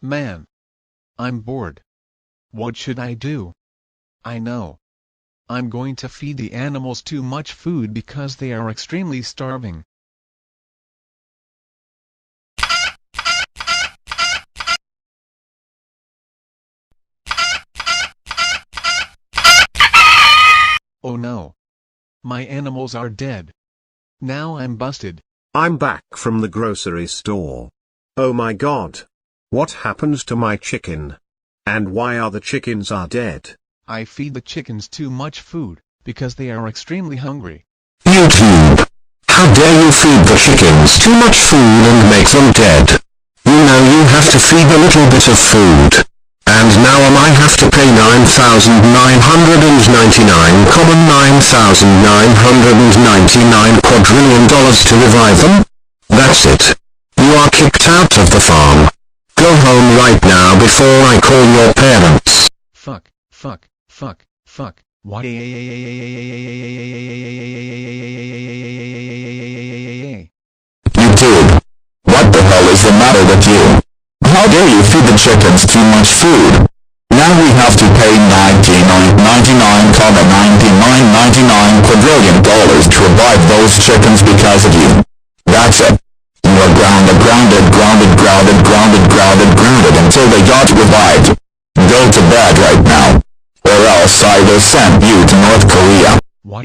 Man. I'm bored. What should I do? I know. I'm going to feed the animals too much food because they are extremely starving. Oh no. My animals are dead. Now I'm busted. I'm back from the grocery store. Oh my god. What happened to my chicken? And why are the chickens are dead? I feed the chickens too much food, because they are extremely hungry. YouTube. How dare you feed the chickens too much food and make them dead? You know you have to feed a little bit of food. And now I have to pay $9,999,999 quadrillion to revive them? That's it. You are kicked out of the farm. Go home right now before I call your parents. Fuck. Why? You did. What the hell is the matter with you? How dare you feed the chickens too much food? Now we have to pay $99.99 quadrillion to revive those chickens because of you. That's it. You are grounded until they got revived. Go to bed right now. Or else I will send you to North Korea. Why?